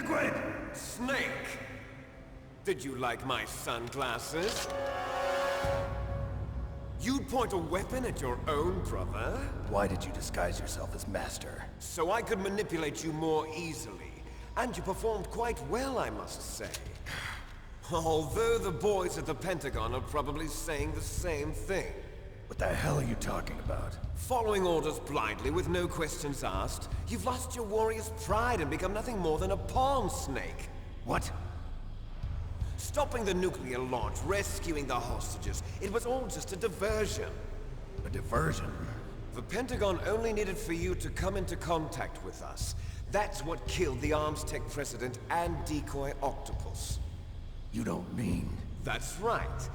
Liquid! Snake! Did you like my sunglasses? You'd point a weapon at your own brother? Why did you disguise yourself as Master? So I could manipulate you more easily. And you performed quite well, I must say. Although the boys at the Pentagon are probably saying the same thing. What the hell are you talking about? Following orders blindly with no questions asked, you've lost your warrior's pride and become nothing more than a pawn, Snake. What? Stopping the nuclear launch, rescuing the hostages, it was all just a diversion. A diversion? The Pentagon only needed for you to come into contact with us. That's what killed the Armstech president and decoy Octopus. You don't mean... That's right.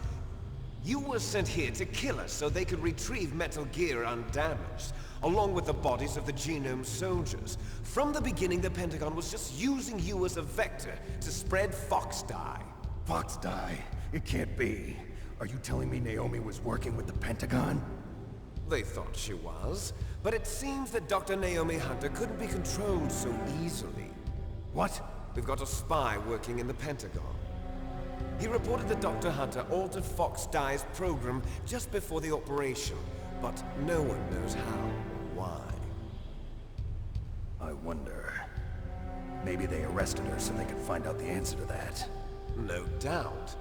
You were sent here to kill us so they could retrieve Metal Gear undamaged, along with the bodies of the Genome soldiers. From the beginning, the Pentagon was just using you as a vector to spread Fox Die. Fox Die? It can't be. Are you telling me Naomi was working with the Pentagon? They thought she was, but it seems that Dr. Naomi Hunter couldn't be controlled so easily. What? We've got a spy working in the Pentagon. He reported that Dr. Hunter altered Fox Die's program just before the operation, but no one knows how or why. I wonder... Maybe they arrested her so they could find out the answer to that. No doubt.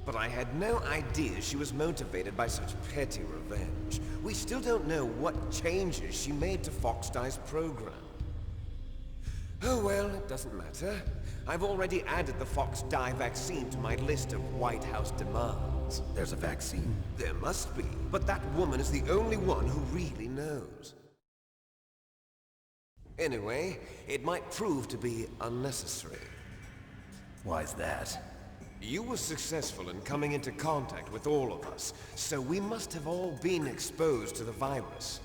But I had no idea she was motivated by such petty revenge. We still don't know what changes she made to Fox Die's program. Oh well, it doesn't matter. I've already added the Fox Die vaccine to my list of White House demands. There's a vaccine? There must be, but that woman is the only one who really knows. Anyway, it might prove to be unnecessary. Why's that? You were successful in coming into contact with all of us, so we must have all been exposed to the virus.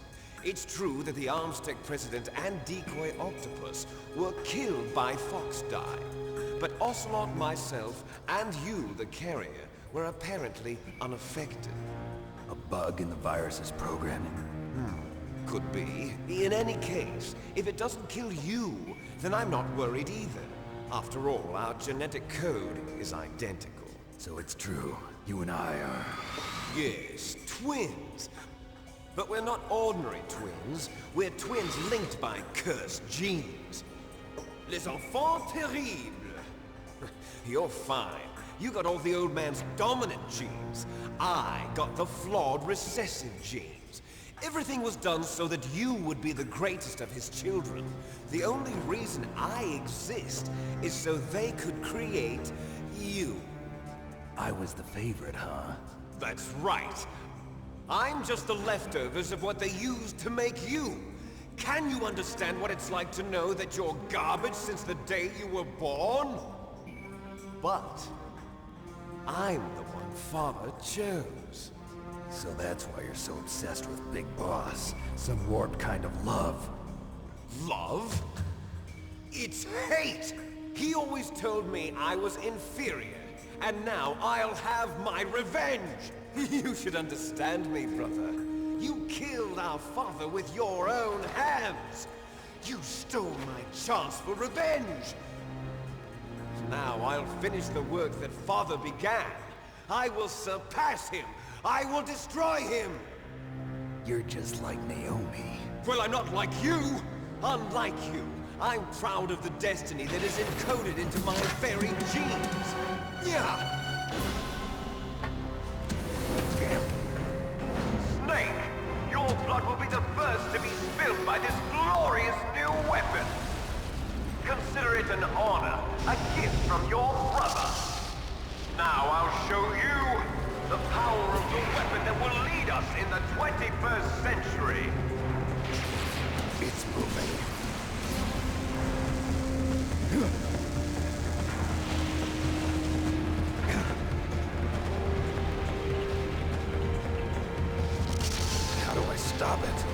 It's true that the Armstech president and decoy Octopus were killed by Fox Die, but Ocelot, myself, and you, the carrier, were apparently unaffected. A bug in the virus's programming? Could be. In any case, if it doesn't kill you, then I'm not worried either. After all, our genetic code is identical. So it's true. You and I are... Yes, twins. But we're not ordinary twins. We're twins linked by cursed genes. Les enfants terribles. You're fine. You got all the old man's dominant genes. I got the flawed recessive genes. Everything was done so that you would be the greatest of his children. The only reason I exist is so they could create you. I was the favorite, huh? That's right. I'm just the leftovers of what they used to make you. Can you understand what it's like to know that you're garbage since the day you were born? But I'm the one Father chose. So that's why you're so obsessed with Big Boss. Some warped kind of love. Love? It's hate! He always told me I was inferior, and now I'll have my revenge! You should understand me, brother. You killed our father with your own hands! You stole my chance for revenge! Now I'll finish the work that Father began. I will surpass him! I will destroy him! You're just like Naomi. Well, I'm not like you! Unlike you, I'm proud of the destiny that is encoded into my very genes! Yeah! Snake! Your blood will be the first to be spilled by this glorious new weapon! Consider it an honor, a gift from your brother! Now I'll show you the power of the weapon that will lead us in the 21st century! It's moving. How do I stop it?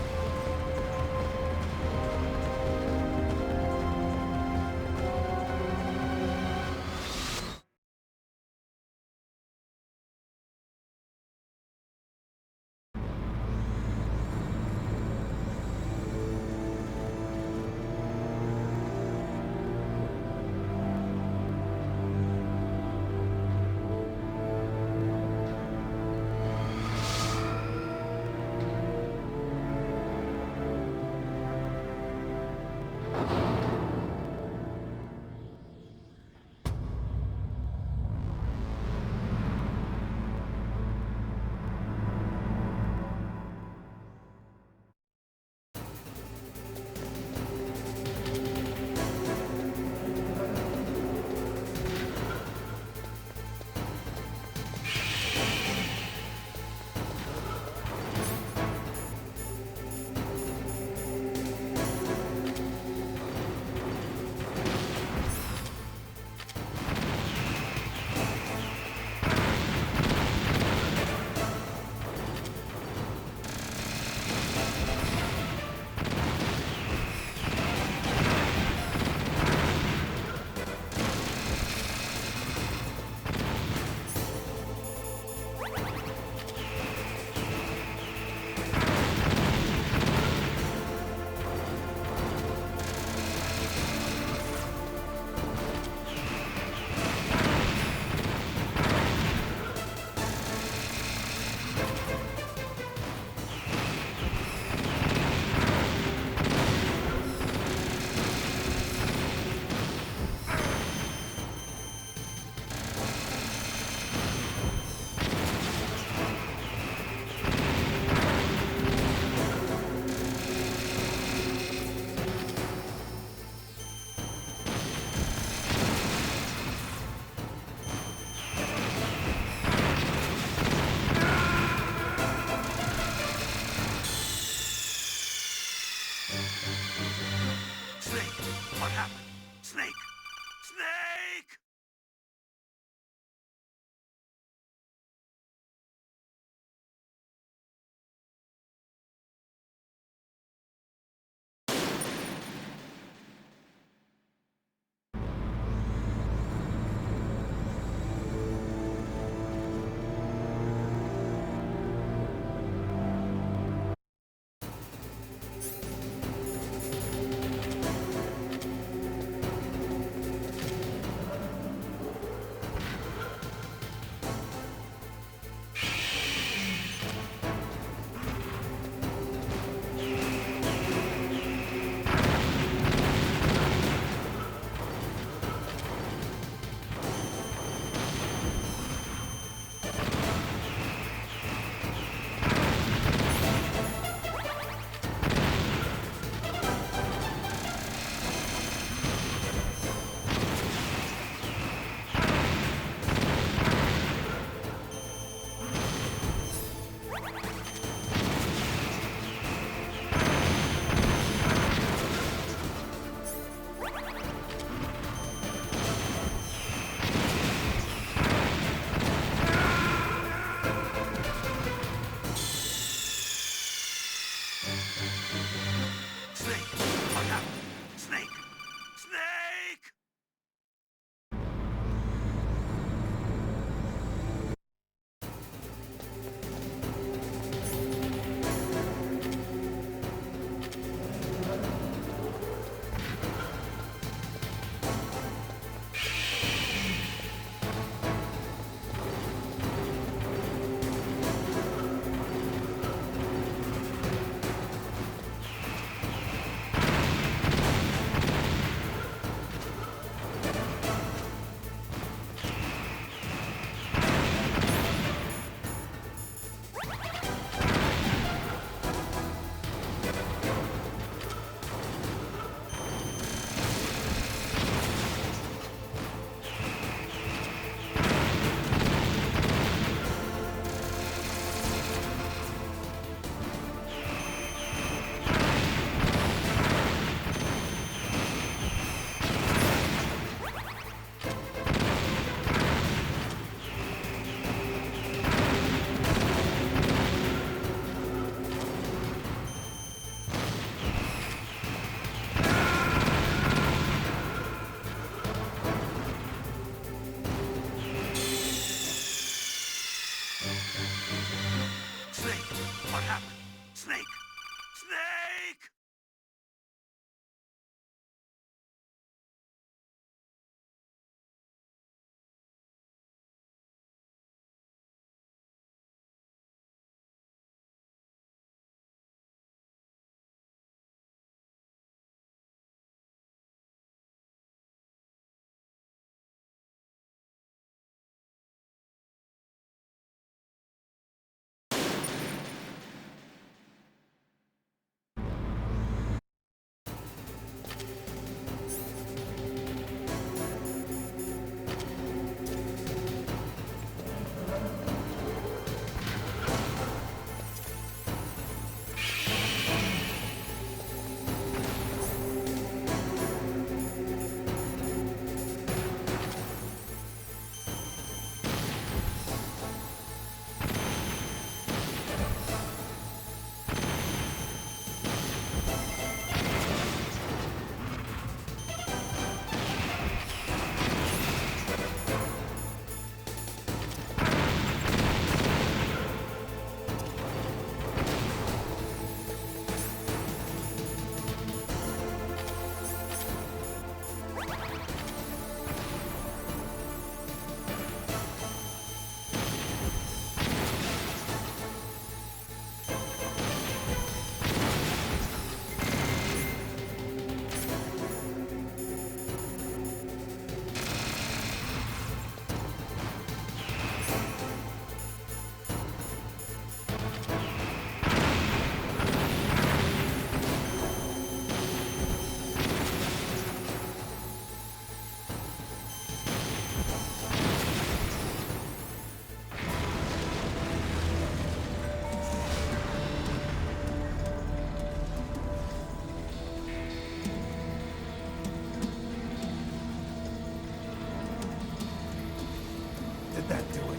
Did that do it?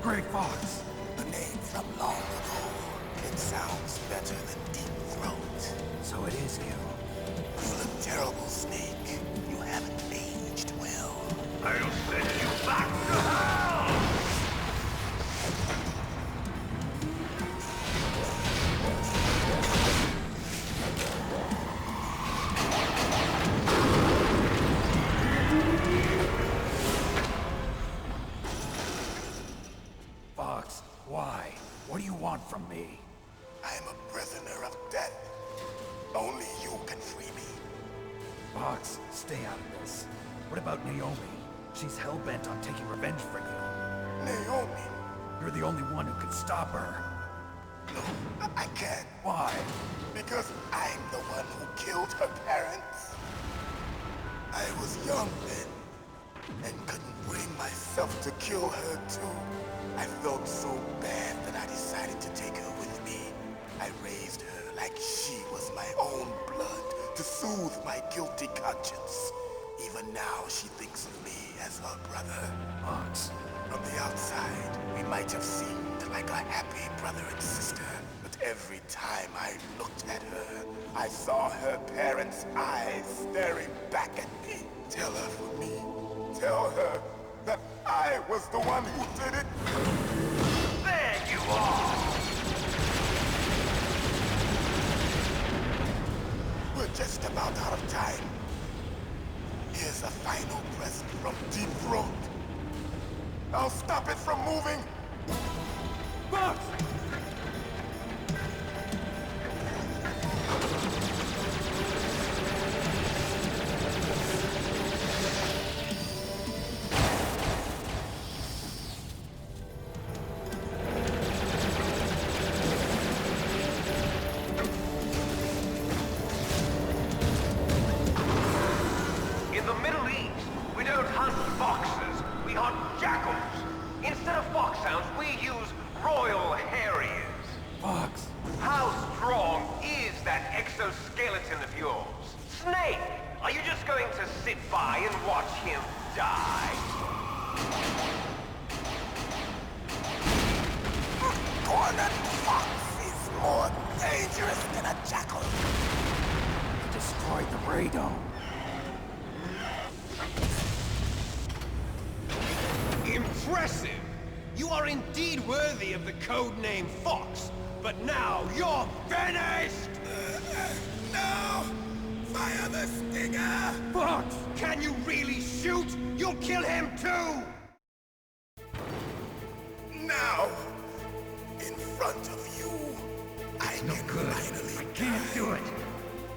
Gray Fox! A name from long ago. It sounds better than Deep Throat. So it is you. You look terrible, Snake. You haven't aged well. I'll send you back to hell! Fox, why? What do you want from me? I am a prisoner of death. Only you can free me. Fox, stay out of this. What about Naomi? She's hell-bent on taking revenge for you. Naomi? You're the only one who can stop her. No, I can't. Why? Because I'm the one who killed her parents. I was young then, and couldn't bring myself to kill her too. I felt so bad that I decided to take her with me. I raised her like she was my own blood to soothe my guilty conscience. Even now, she thinks of me as her brother. Fox. From the outside, we might have seemed like a happy brother and sister. But every time I looked at her, I saw her parents' eyes staring back at me. Tell her for me. Tell her that I was the one who did it. There you are! We're just about out of time. Here's a final present from Deep Throat. I'll stop it from moving. Fox! In the Middle East, we don't hunt foxes, we hunt jackals. Instead of foxhounds, we use Royal Harriers. Fox! How strong is that exoskeleton of yours? Snake, are you just going to sit by and watch him die? A cornered fox is more dangerous than a jackal. You destroyed the radome. Impressive! You are indeed worthy of the codename Fox, but now you're finished! No! Fire the stinger! Fox! Can you really shoot? You'll kill him too! Now, in front of you, I No can good. finally I can't do it.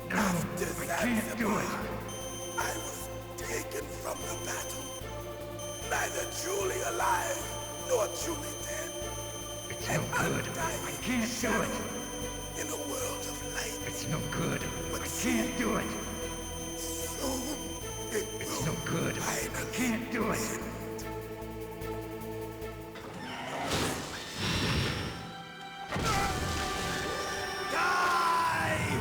No, After I can't do Zanzibar, it. I was taken from the battle. Neither truly alive, nor truly dead. It's no good. I can't do it. In a world of light, It's no good. But I can't do it. soon it It's will no good. I finally can't do it. end. Die!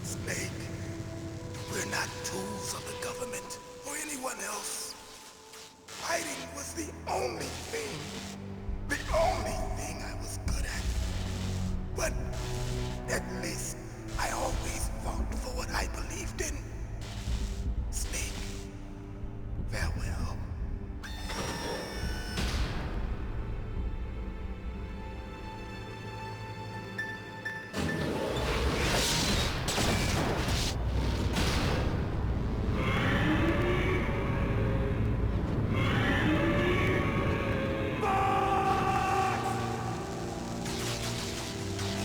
Snake, we're not tools of the government or anyone else. Fighting was the only thing I was good at. But at least I always fought for what I believed in. Snake, farewell.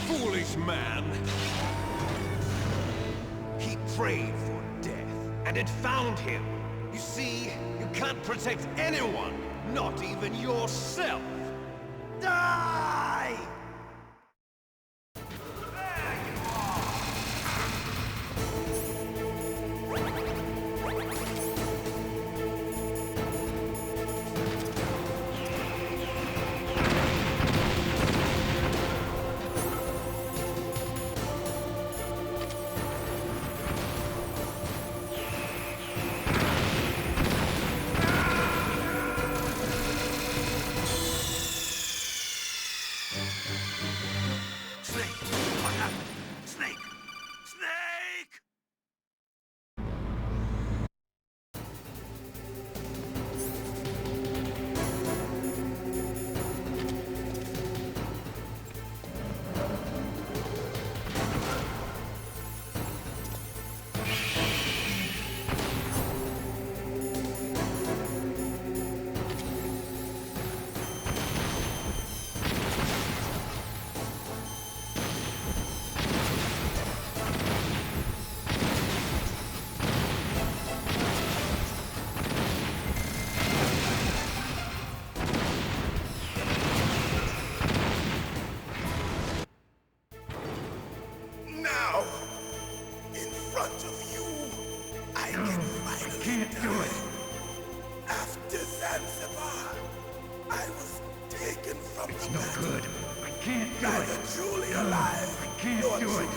Foolish man! He prayed for death, and it found him. You see, you can't protect anyone, not even yourself. Die! There you are! It's no good. I can't do Neither it. truly alive, I can't nor do truly it.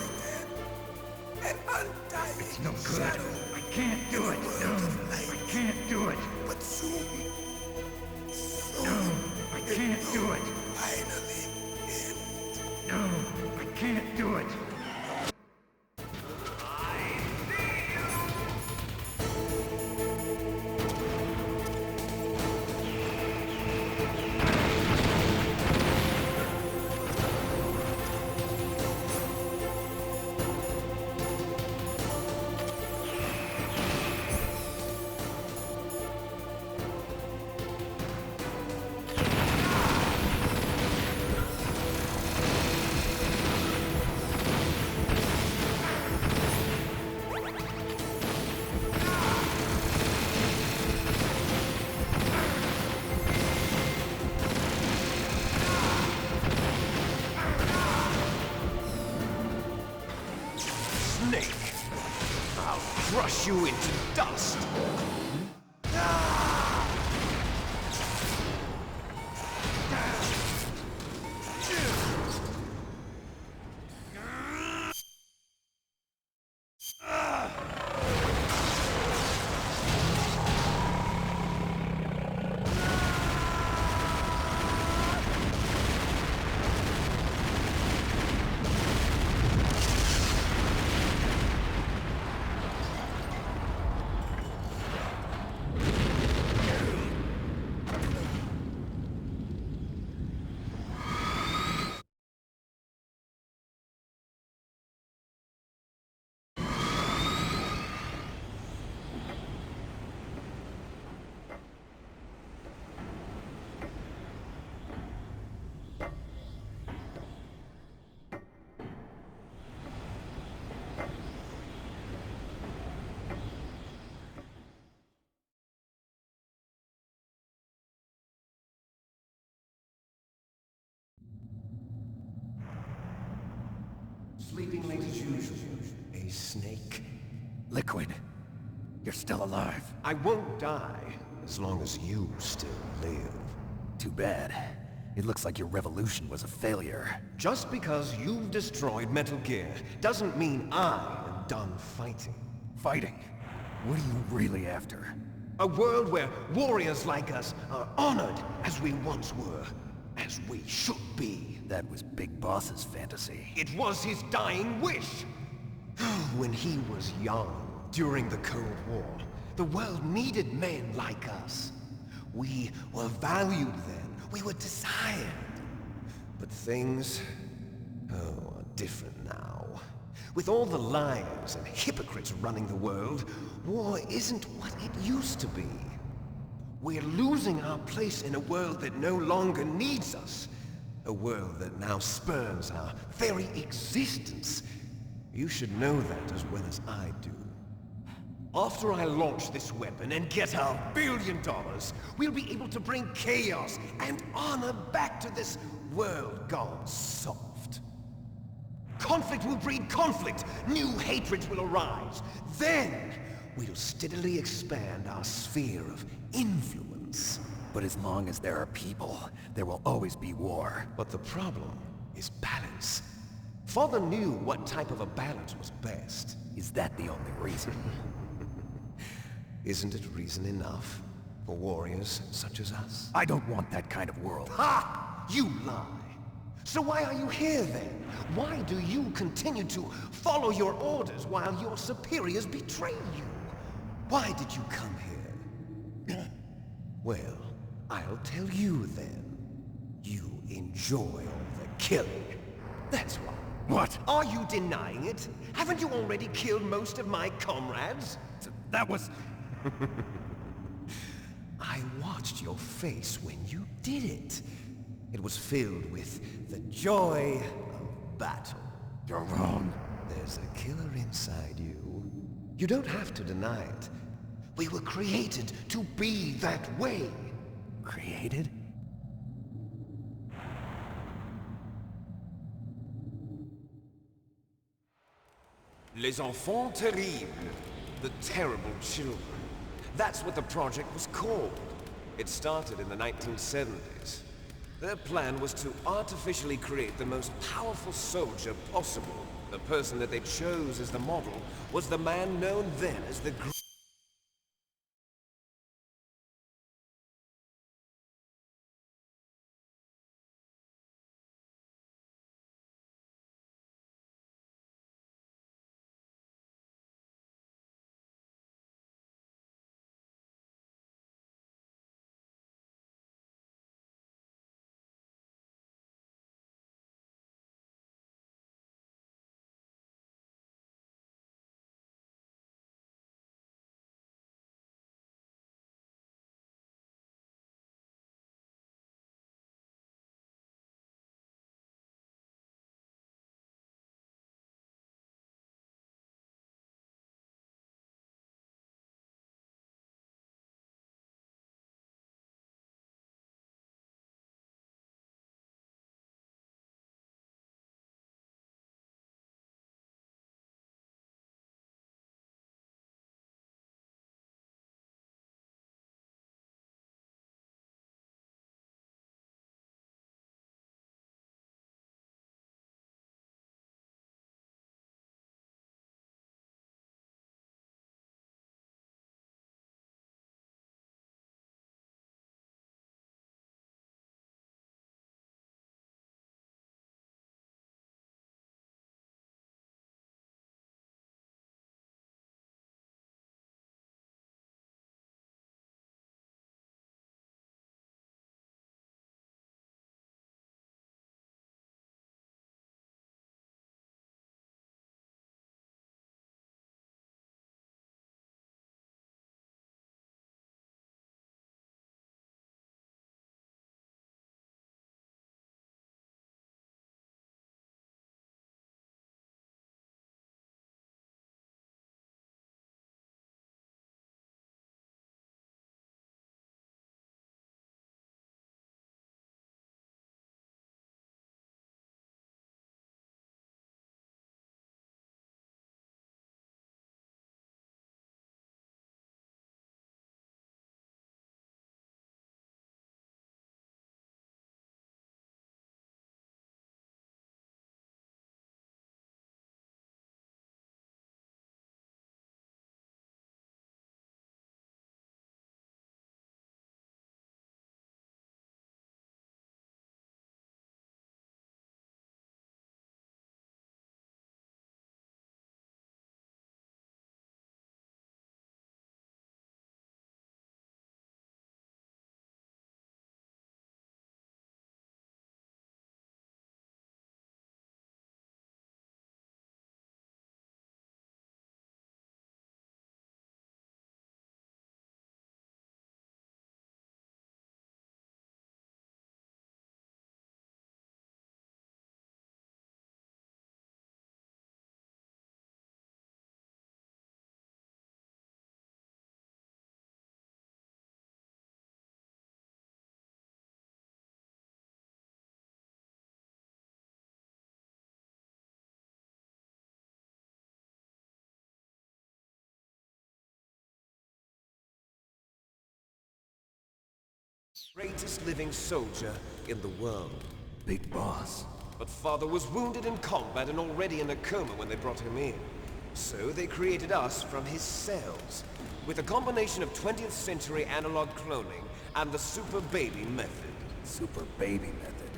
dead. An undying It's no good. shadow I can't do in it. a world No, of light. I can't do it. But soon, No, I can't do it. finally end. No, I can't do it. Snake! I'll crush you into dust! Sleeping late as usual, a snake. Liquid, you're still alive. I won't die as long as you still live. Too bad. It looks like your revolution was a failure. Just because you've destroyed Metal Gear doesn't mean I am done fighting. Fighting? What are you really after? A world where warriors like us are honored as we once were, as we should be. That was Big Boss's fantasy. It was his dying wish. When he was young, during the Cold War, the world needed men like us. We were valued then. We were desired. But things, are different now. With all the liars and hypocrites running the world, war isn't what it used to be. We're losing our place in a world that no longer needs us. A world that now spurns our very existence. You should know that as well as I do. After I launch this weapon and get our $1 billion, we'll be able to bring chaos and honor back to this world gone soft. Conflict will breed conflict. New hatreds will arise. Then, we'll steadily expand our sphere of influence. But as long as there are people, there will always be war. But the problem is balance. Father knew what type of a balance was best. Is that the only reason? Isn't it reason enough for warriors such as us? I don't want that kind of world. Ha! You lie! So why are you here then? Why do you continue to follow your orders while your superiors betray you? Why did you come here? Well, I'll tell you then. You enjoy all the killing. That's why. What? Are you denying it? Haven't you already killed most of my comrades? That was... I watched your face when you did it. It was filled with the joy of battle. You're wrong. There's a killer inside you. You don't have to deny it. We were created to be that way. Created? Les Enfants Terribles. The Terrible Children. That's what the project was called. It started in the 1970s. Their plan was to artificially create the most powerful soldier possible. The person that they chose as the model was the man known then as the greatest living soldier in the world. Big boss. But Father was wounded in combat and already in a coma when they brought him in. So they created us from his cells, with a combination of 20th century analog cloning and the super baby method. Super baby method.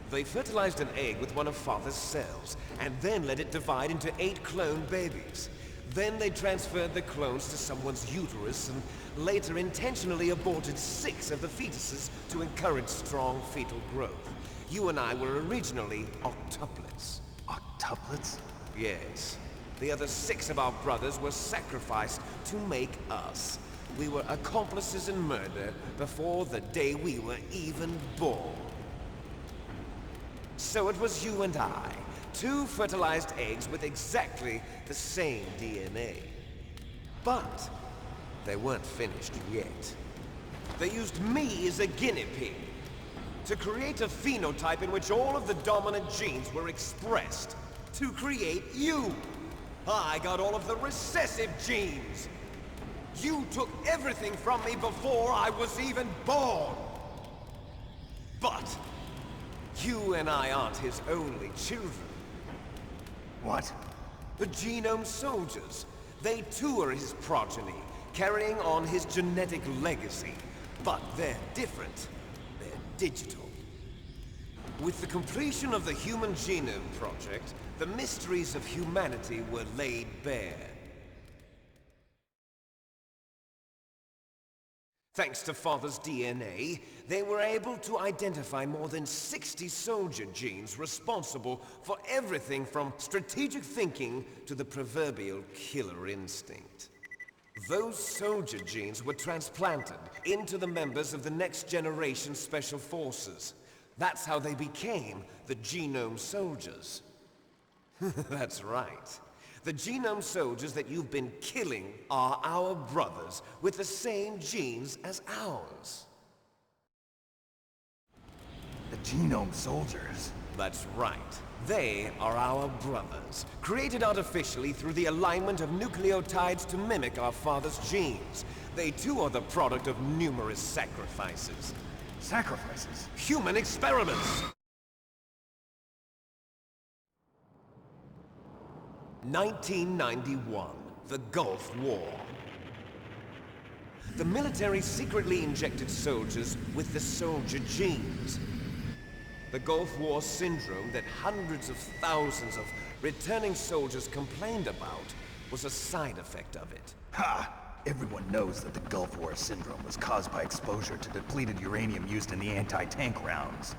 They fertilized an egg with one of Father's cells, and then let it divide into 8 clone babies. Then they transferred the clones to someone's uterus and later intentionally aborted 6 of the fetuses to encourage strong fetal growth. You and I were originally octuplets. Octuplets? Yes. The other 6 of our brothers were sacrificed to make us. We were accomplices in murder before the day we were even born. So it was you and I, 2 fertilized eggs with exactly the same DNA. But they weren't finished yet. They used me as a guinea pig to create a phenotype in which all of the dominant genes were expressed to create you. I got all of the recessive genes. You took everything from me before I was even born. But You and I aren't his only children. What? The Genome Soldiers. They too are his progeny, carrying on his genetic legacy. But they're different. They're digital. With the completion of the Human Genome Project, the mysteries of humanity were laid bare. Thanks to Father's DNA, they were able to identify more than 60 soldier genes responsible for everything from strategic thinking to the proverbial killer instinct. Those soldier genes were transplanted into the members of the next generation Special Forces. That's how they became the Genome Soldiers. That's right. The Genome Soldiers that you've been killing are our brothers with the same genes as ours. The Genome Soldiers? That's right. They are our brothers, created artificially through the alignment of nucleotides to mimic our father's genes. They too are the product of numerous sacrifices. Sacrifices? Human experiments! 1991, the Gulf War. The military secretly injected soldiers with the soldier genes. The Gulf War syndrome that hundreds of thousands of returning soldiers complained about was a side effect of it. Ha! Everyone knows that the Gulf War syndrome was caused by exposure to depleted uranium used in the anti-tank rounds.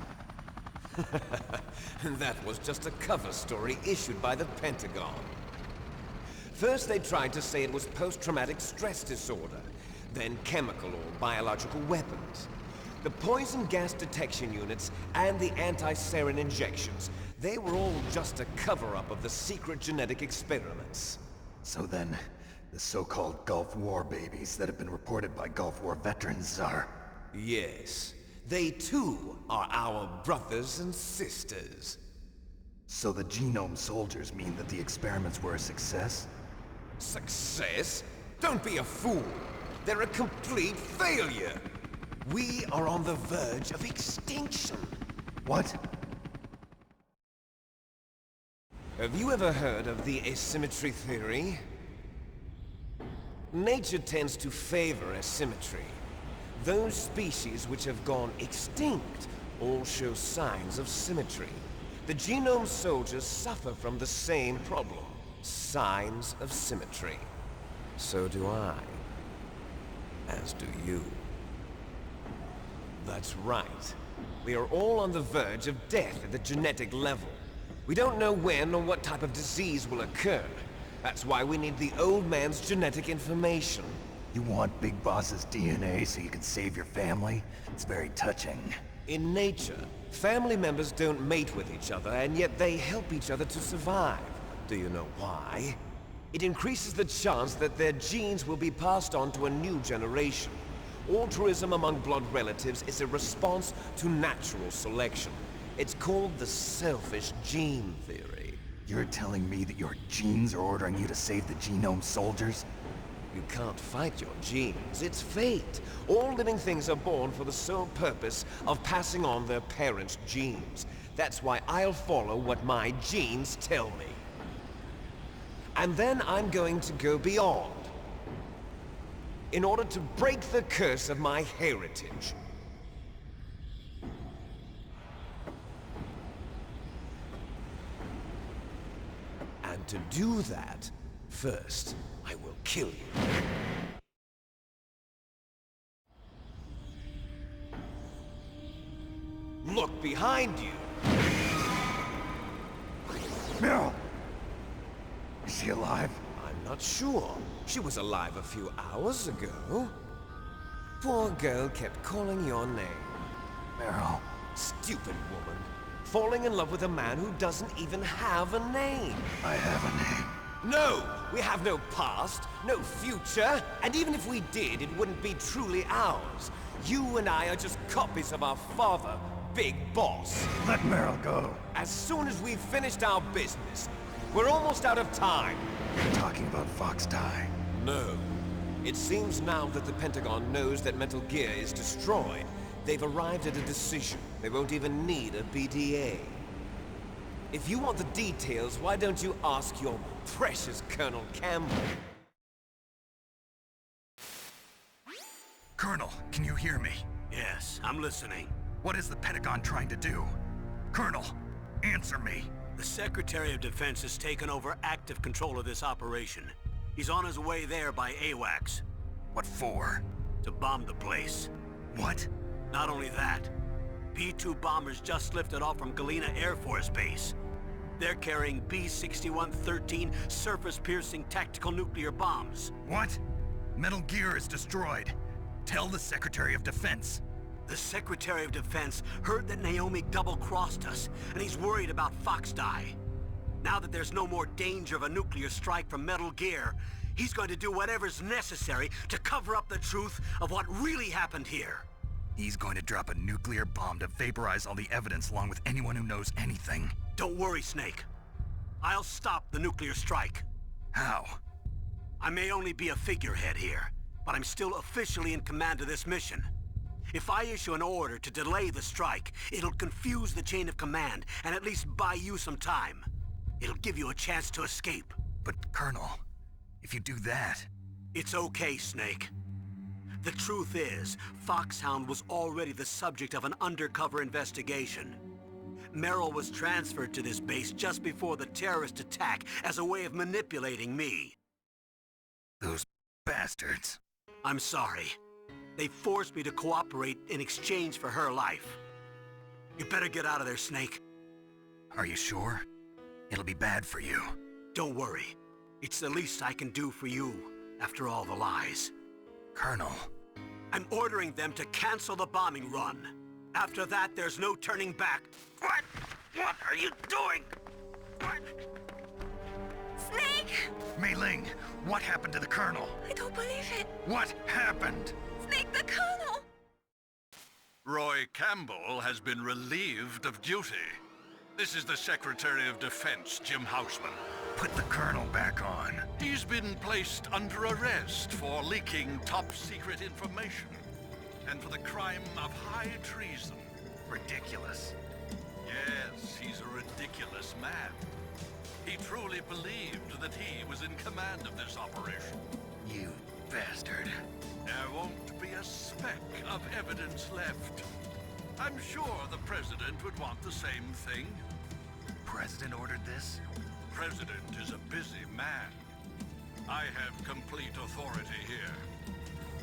That was just a cover story issued by the Pentagon. First they tried to say it was post-traumatic stress disorder, then chemical or biological weapons. The poison gas detection units and the anti-sarin injections, they were all just a cover-up of the secret genetic experiments. So then, the so-called Gulf War babies that have been reported by Gulf War veterans are... Yes. They too are our brothers and sisters. So the Genome Soldiers mean that the experiments were a success? Success? Don't be a fool. They're a complete failure. We are on the verge of extinction. What? Have you ever heard of the asymmetry theory? Nature tends to favor asymmetry. Those species which have gone extinct all show signs of symmetry. The Genome Soldiers suffer from the same problem. Signs of symmetry. So do I. As do you. That's right. We are all on the verge of death at the genetic level. We don't know when or what type of disease will occur. That's why we need the old man's genetic information. You want Big Boss's DNA so you can save your family? It's very touching. In nature, family members don't mate with each other, and yet they help each other to survive. Do you know why? It increases the chance that their genes will be passed on to a new generation. Altruism among blood relatives is a response to natural selection. It's called the selfish gene theory. You're telling me that your genes are ordering you to save the Genome Soldiers? You can't fight your genes. It's fate. All living things are born for the sole purpose of passing on their parents' genes. That's why I'll follow what my genes tell me. And then I'm going to go beyond. In order to break the curse of my heritage. And to do that, first, I will kill you. Look behind you! Meryl! Is she alive? I'm not sure. She was alive a few hours ago. Poor girl kept calling your name. Meryl. Stupid woman. Falling in love with a man who doesn't even have a name. I have a name. No! We have no past, no future, and even if we did, it wouldn't be truly ours. You and I are just copies of our father, Big Boss. Let Meryl go. As soon as we've finished our business, we're almost out of time. You're talking about Fox Die. No. It seems now that the Pentagon knows that Metal Gear is destroyed, they've arrived at a decision. They won't even need a BDA. If you want the details, why don't you ask your precious Colonel Campbell? Colonel, can you hear me? Yes, I'm listening. What is the Pentagon trying to do? Colonel, answer me. The Secretary of Defense has taken over active control of this operation. He's on his way there by AWACS. What for? To bomb the place. What? Not only that, B-2 bombers just lifted off from Galena Air Force Base. They're carrying B-6113 surface-piercing tactical nuclear bombs. What? Metal Gear is destroyed. Tell the Secretary of Defense. The Secretary of Defense heard that Naomi double-crossed us, and he's worried about Foxdie. Now that there's no more danger of a nuclear strike from Metal Gear, he's going to do whatever's necessary to cover up the truth of what really happened here. He's going to drop a nuclear bomb to vaporize all the evidence along with anyone who knows anything. Don't worry, Snake. I'll stop the nuclear strike. How? I may only be a figurehead here, but I'm still officially in command of this mission. If I issue an order to delay the strike, it'll confuse the chain of command and at least buy you some time. It'll give you a chance to escape. But, Colonel, if you do that... It's okay, Snake. The truth is, Foxhound was already the subject of an undercover investigation. Merrill was transferred to this base just before the terrorist attack as a way of manipulating me. Those bastards. I'm sorry. They forced me to cooperate in exchange for her life. You better get out of there, Snake. Are you sure? It'll be bad for you. Don't worry. It's the least I can do for you, after all the lies. Colonel... I'm ordering them to cancel the bombing run. After that, there's no turning back. What? What are you doing? What? Snake! Mei Ling, what happened to the Colonel? I don't believe it. What happened? Snake, the Colonel! Roy Campbell has been relieved of duty. This is the Secretary of Defense, Jim Houseman. Put the Colonel back on. He's been placed under arrest for leaking top-secret information and for the crime of high treason. Ridiculous. Yes, he's a ridiculous man. He truly believed that he was in command of this operation. You bastard. There won't be a speck of evidence left. I'm sure the President would want the same thing. President ordered this? President is a busy man. I have complete authority here.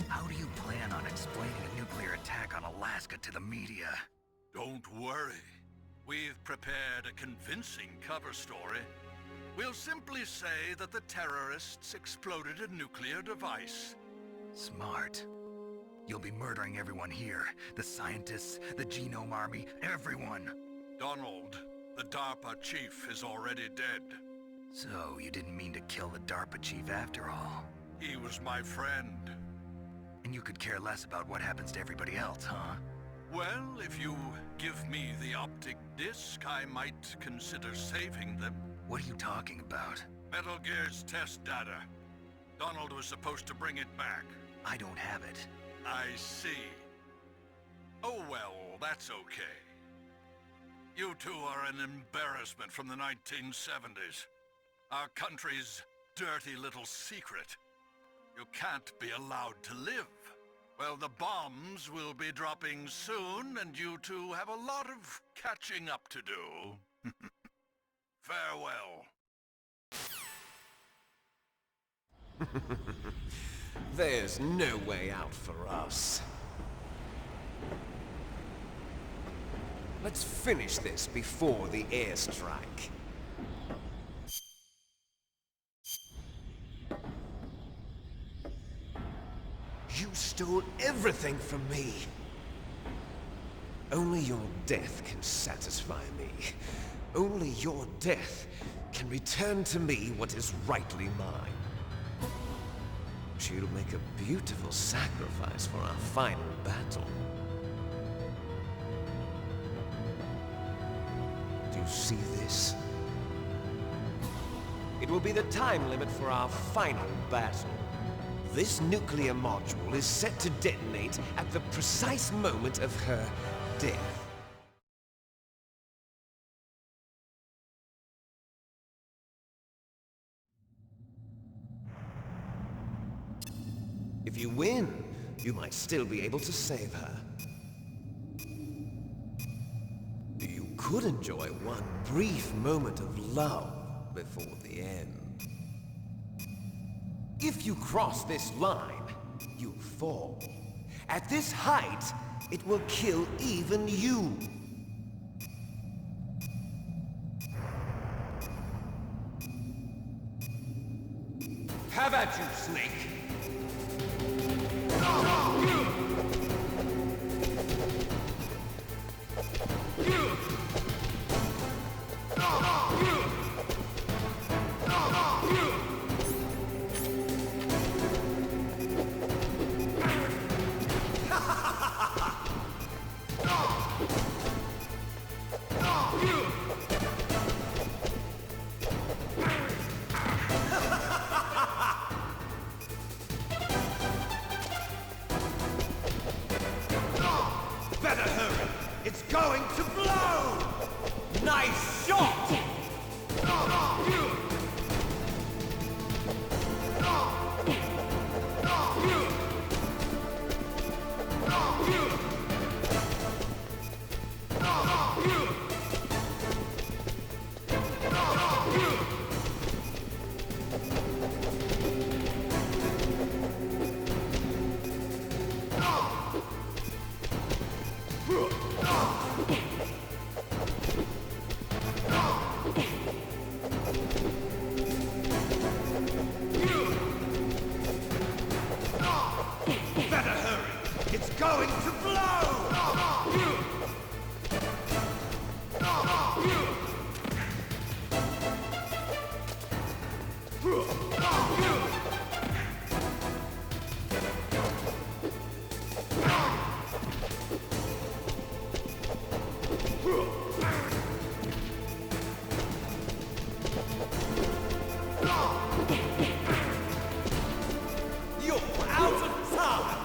How do you plan on explaining a nuclear attack on Alaska to the media? Don't worry. We've prepared a convincing cover story. We'll simply say that the terrorists exploded a nuclear device. Smart. You'll be murdering everyone here. The scientists, the Genome Army, everyone. Donald, the DARPA chief, is already dead. So, you didn't mean to kill the DARPA chief after all. He was my friend. And you could care less about what happens to everybody else, huh? Well, if you give me the optic disc, I might consider saving them. What are you talking about? Metal Gear's test data. Donald was supposed to bring it back. I don't have it. I see. Oh well, that's okay. You two are an embarrassment from the 1970s. Our country's dirty little secret. You can't be allowed to live. Well, the bombs will be dropping soon, and you two have a lot of catching up to do. Farewell. There's no way out for us. Let's finish this before the airstrike. You stole everything from me. Only your death can satisfy me. Only your death can return to me what is rightly mine. She'll make a beautiful sacrifice for our final battle. Do you see this? It will be the time limit for our final battle. This nuclear module is set to detonate at the precise moment of her death. If you win, you might still be able to save her. You could enjoy one brief moment of love before the end. If you cross this line, you fall. At this height, it will kill even you. Have at you, Snake! Better hurry! It's going to blow! Nice shot! Better hurry! It's going to blow! You're out of time!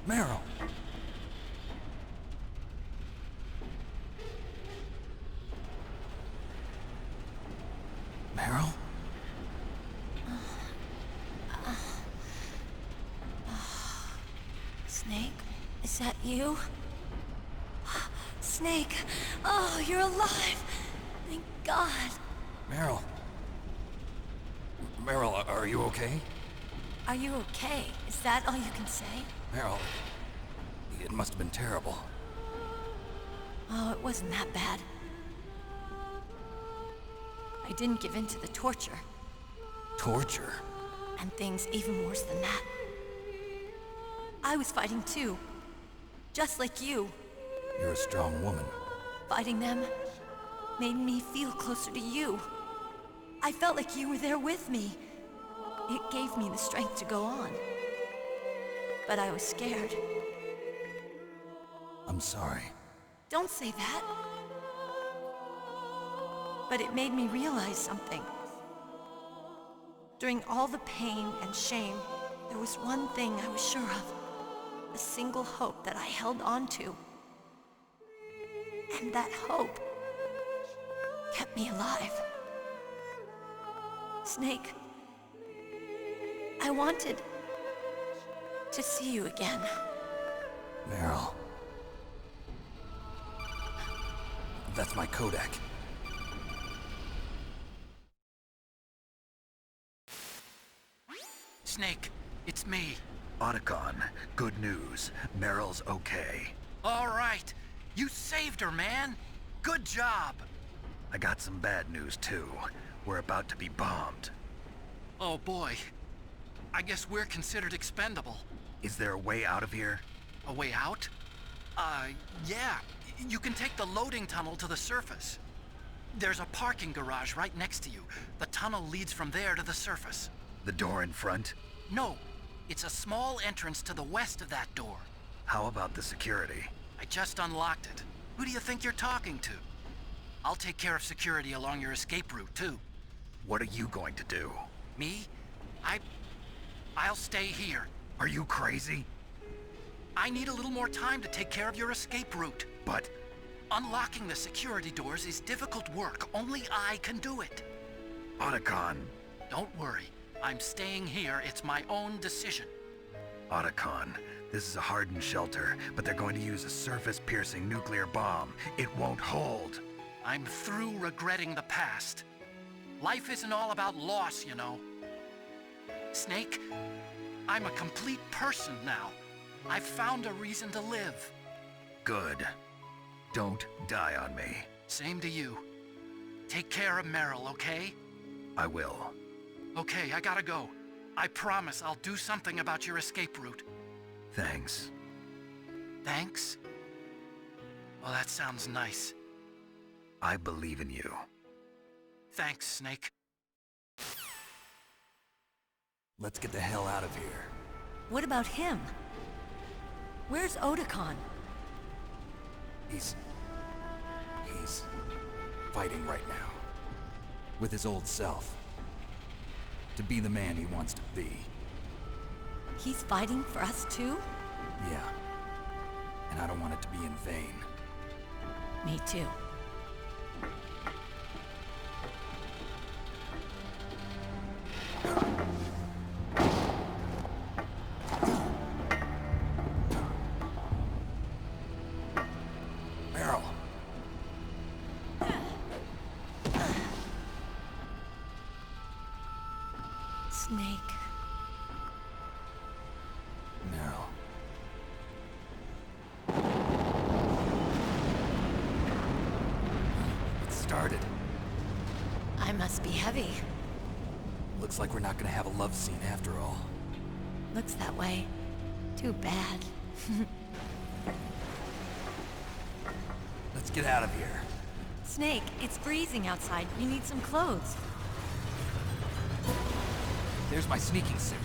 Meryl! Meryl? Snake, is that you? Snake, oh, you're alive! Thank God. Meryl? Meryl, are you okay? Are you okay? Is that all you can say? Meryl, it must have been terrible. Oh, it wasn't that bad. I didn't give in to the torture, Torture? and things even worse than that. I was fighting too, just like you. You're a strong woman. Fighting them made me feel closer to you. I felt like you were there with me. It gave me the strength to go on. But I was scared. I'm sorry. Don't say that. But it made me realize something. During all the pain and shame, there was one thing I was sure of. A single hope that I held on to. And that hope kept me alive. Snake, I wanted to see you again. Meryl. That's my Kodak. Snake, it's me. Otacon, good news. Meryl's okay. All right. You saved her, man. Good job. I got some bad news, too. We're about to be bombed. Oh, boy. I guess we're considered expendable. Is there a way out of here? A way out? Yeah. You can take the loading tunnel to the surface. There's a parking garage right next to you. The tunnel leads from there to the surface. The door in front? No. It's a small entrance to the west of that door. How about the security? I just unlocked it. Who do you think you're talking to? I'll take care of security along your escape route, too. What are you going to do? Me? I'll stay here. Are you crazy? I need a little more time to take care of your escape route. But Unlocking the security doors is difficult work. Only I can do it. Otacon. Don't worry. I'm staying here. It's my own decision. Otacon, this is a hardened shelter, but they're going to use a surface-piercing nuclear bomb. It won't hold. I'm through regretting the past. Life isn't all about loss, you know. Snake, I'm a complete person now. I've found a reason to live. Good. Don't die on me. Same to you. Take care of Meryl, okay? I will. Okay, I gotta go. I promise I'll do something about your escape route. Thanks. Thanks? Well, that sounds nice. I believe in you. Thanks, Snake. Let's get the hell out of here. What about him? Where's Otacon? He's fighting right now. With his old self. To be the man he wants to be. He's fighting for us too? Yeah. And I don't want it to be in vain. Me too. Meryl. Snake. Meryl. It started. I must be heavy. Looks like we're not gonna have a love scene after all. Looks that way. Too bad. Let's get out of here. Snake, it's freezing outside. You need some clothes. There's my sneaking suit.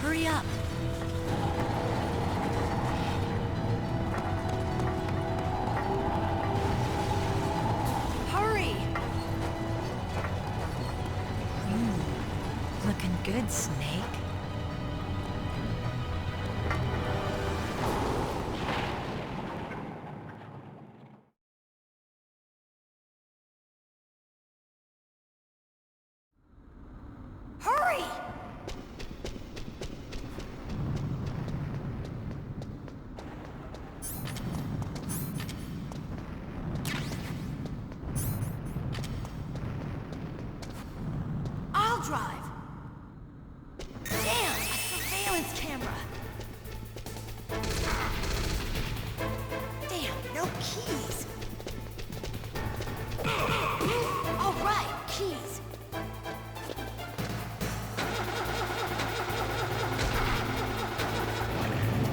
Hurry up. Hurry! Looking good, Snake. Hurry! I'll drive. Damn, a surveillance camera. Damn, no keys. All right, keys.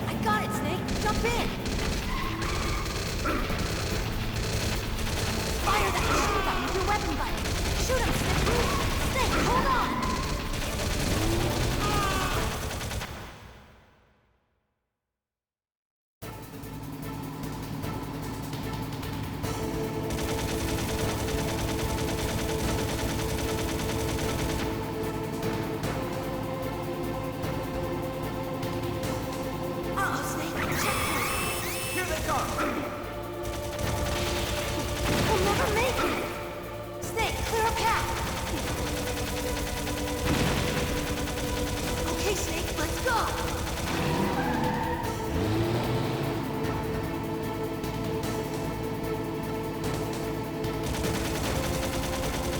I got it, Snake. Jump in. Fire that machine gun with your weapon button. Shoot him, Snake. Snake, hold on. Uh-oh, Snake. Checkpoint. Here they come! We'll never make it! Snake, clear a path! Okay, Snake, let's go!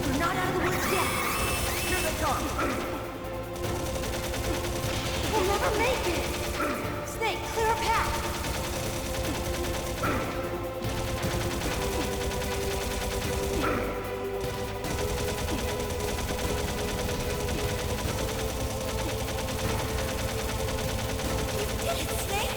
We're not out of the woods yet! Here they come! We'll never make it! Snake, clear a path! You did it, Snake!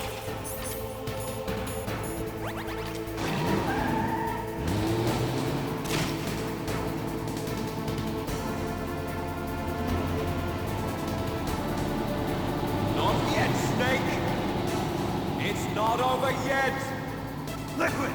not over yet! Liquid!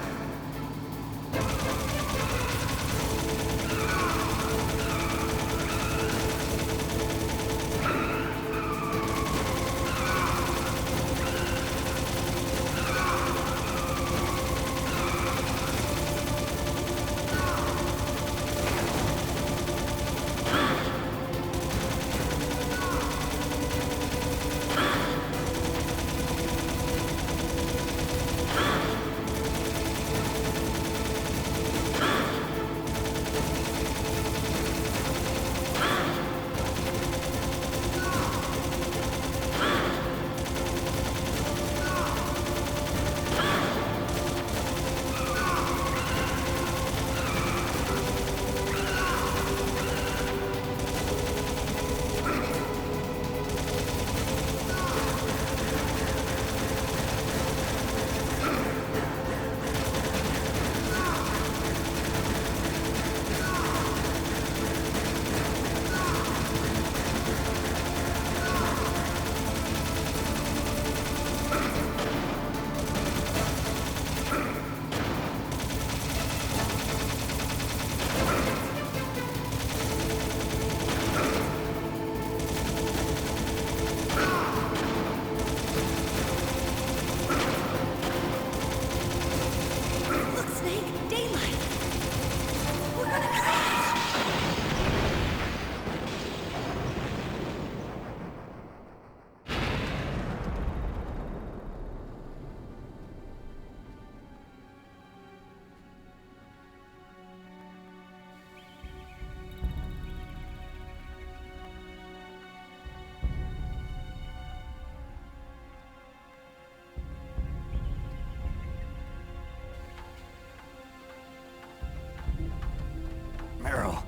Meryl.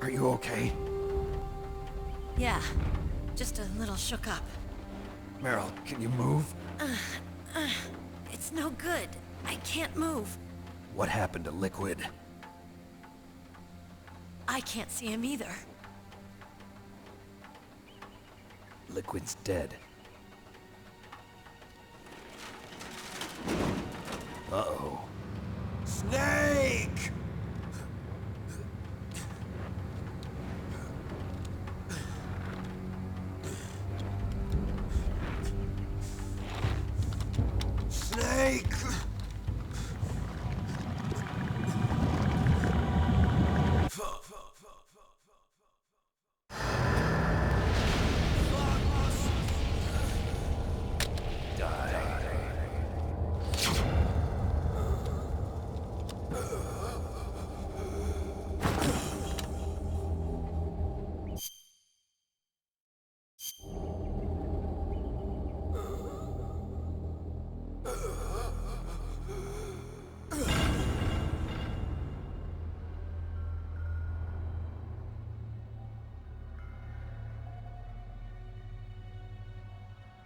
Are you okay? Yeah, just a little shook up. Meryl, can you move? It's no good. I can't move. What happened to Liquid? I can't see him either. Liquid's dead. Uh-oh. Snake! Snake!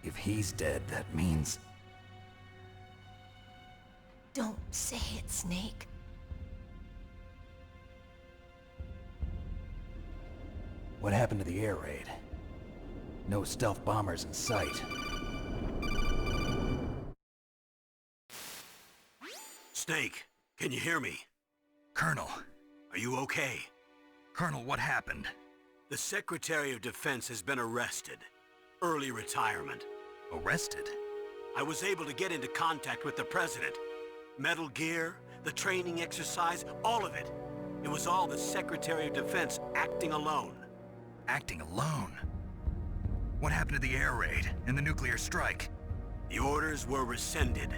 If he's dead, that means... Don't say it, Snake. What happened to the air raid? No stealth bombers in sight. Snake, can you hear me? Colonel. Are you okay? Colonel, what happened? The Secretary of Defense has been arrested. Early retirement. Arrested? I was able to get into contact with the President. Metal Gear, the training exercise, all of it. It was all the Secretary of Defense acting alone. Acting alone? What happened to the air raid and the nuclear strike? The orders were rescinded.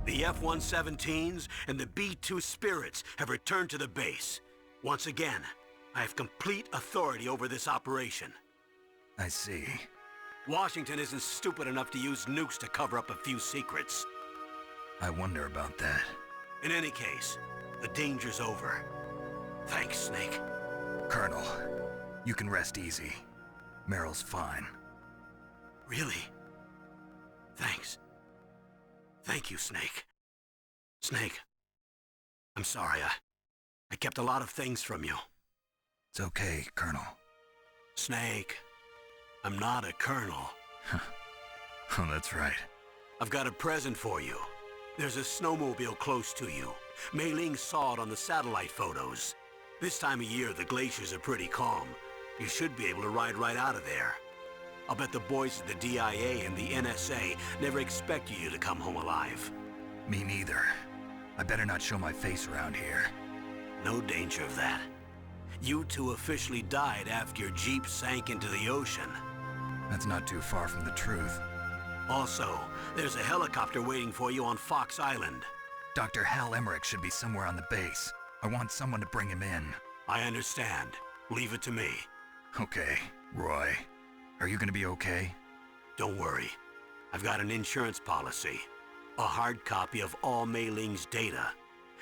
The F-117s and the B-2 Spirits have returned to the base. Once again, I have complete authority over this operation. I see. Washington isn't stupid enough to use nukes to cover up a few secrets. I wonder about that. In any case, the danger's over. Thanks, Snake. Colonel, you can rest easy. Meryl's fine. Really? Thanks. Thank you, Snake. Snake, I'm sorry. I kept a lot of things from you. It's okay, Colonel. Snake, I'm not a colonel. Oh, that's right. I've got a present for you. There's a snowmobile close to you. Mei Ling saw it on the satellite photos. This time of year, the glaciers are pretty calm. You should be able to ride right out of there. I'll bet the boys at the DIA and the NSA never expected you to come home alive. Me neither. I better not show my face around here. No danger of that. You two officially died after your Jeep sank into the ocean. That's not too far from the truth. Also, there's a helicopter waiting for you on Fox Island. Dr. Hal Emmerich should be somewhere on the base. I want someone to bring him in. I understand. Leave it to me. Okay, Roy. Are you gonna be okay? Don't worry. I've got an insurance policy. A hard copy of all Mei Ling's data.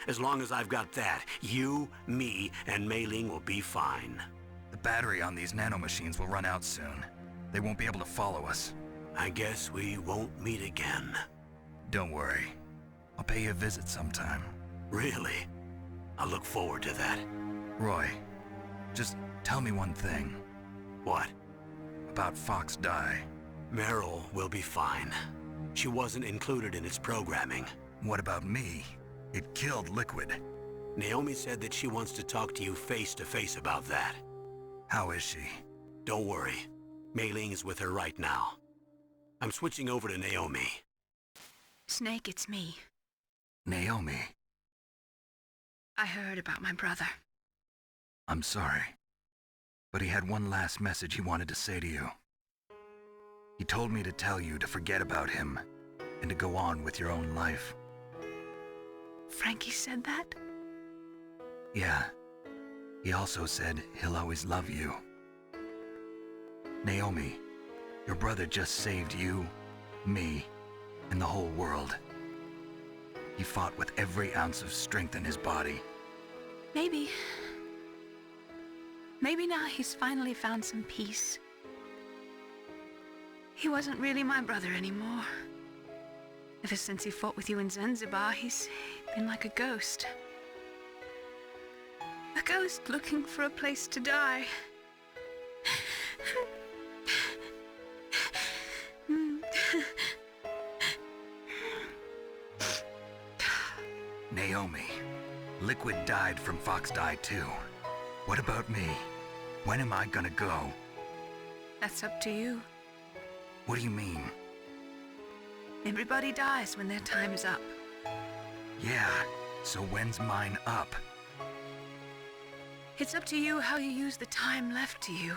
As long as I've got that, you, me, and Mei Ling will be fine. The battery on these nanomachines will run out soon. They won't be able to follow us. I guess we won't meet again. Don't worry. I'll pay you a visit sometime. Really? I look forward to that. Roy, just tell me one thing. What? About Fox Die. Meryl will be fine. She wasn't included in its programming. What about me? It killed Liquid. Naomi said that she wants to talk to you face to face about that. How is she? Don't worry. Mei Ling is with her right now. I'm switching over to Naomi. Snake, it's me. Naomi. I heard about my brother. I'm sorry. But he had one last message he wanted to say to you. He told me to tell you to forget about him and to go on with your own life. Frankie said that? Yeah. He also said he'll always love you. Naomi, your brother just saved you, me, and the whole world. He fought with every ounce of strength in his body. Maybe. Maybe now he's finally found some peace. He wasn't really my brother anymore. Ever since he fought with you in Zanzibar, he's been like a ghost. A ghost looking for a place to die. Naomi, Liquid died from Fox Die too. What about me? When am I gonna go? That's up to you. What do you mean? Everybody dies when their time is up. Yeah, so when's mine up? It's up to you how you use the time left to you.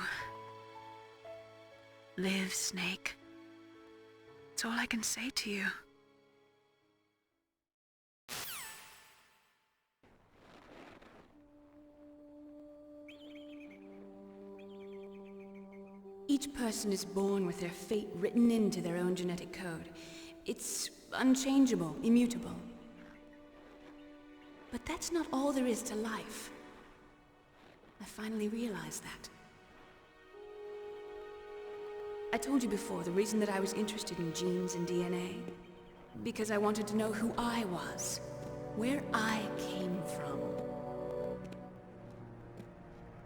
Live, Snake. That's all I can say to you. Each person is born with their fate written into their own genetic code. It's unchangeable, immutable. But that's not all there is to life. I finally realized that. I told you before the reason that I was interested in genes and DNA. Because I wanted to know who I was, where I came from.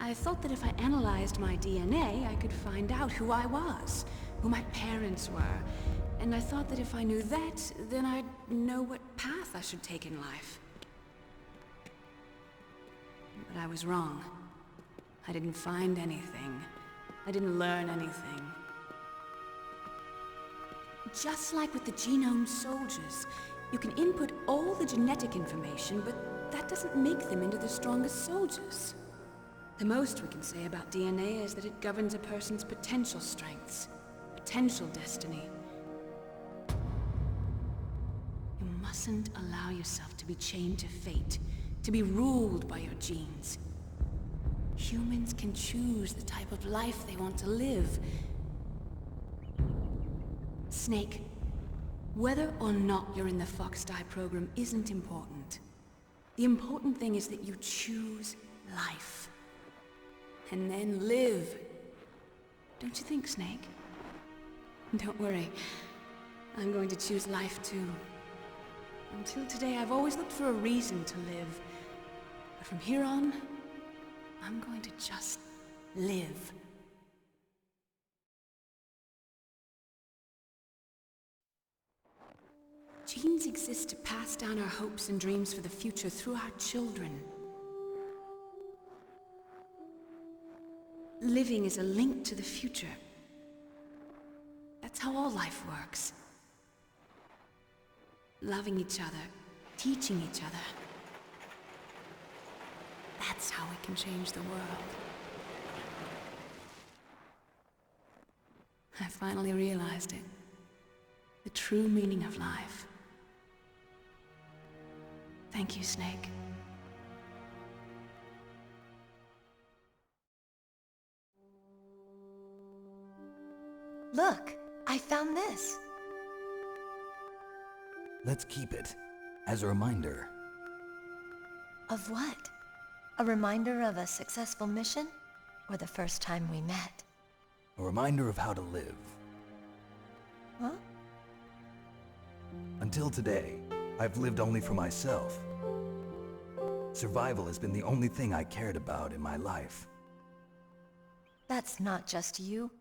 I thought that if I analyzed my DNA, I could find out who I was, who my parents were, and I thought that if I knew that, then I'd know what path I should take in life. But I was wrong. I didn't find anything. I didn't learn anything. Just like with the genome soldiers, you can input all the genetic information, but that doesn't make them into the strongest soldiers. The most we can say about DNA is that it governs a person's potential strengths, potential destiny. You mustn't allow yourself to be chained to fate, to be ruled by your genes. Humans can choose the type of life they want to live. Snake, whether or not you're in the Fox Die program isn't important. The important thing is that you choose life. And then live. Don't you think, Snake? Don't worry. I'm going to choose life too. Until today, I've always looked for a reason to live. But from here on, I'm going to just live. Genes exist to pass down our hopes and dreams for the future through our children. Living is a link to the future. That's how all life works. Loving each other, teaching each other. That's how we can change the world. I finally realized it. The true meaning of life. Thank you, Snake. Look, I found this. Let's keep it as a reminder. Of what? A reminder of a successful mission? Or the first time we met? A reminder of how to live. Huh? Until today, I've lived only for myself. Survival has been the only thing I cared about in my life. That's not just you.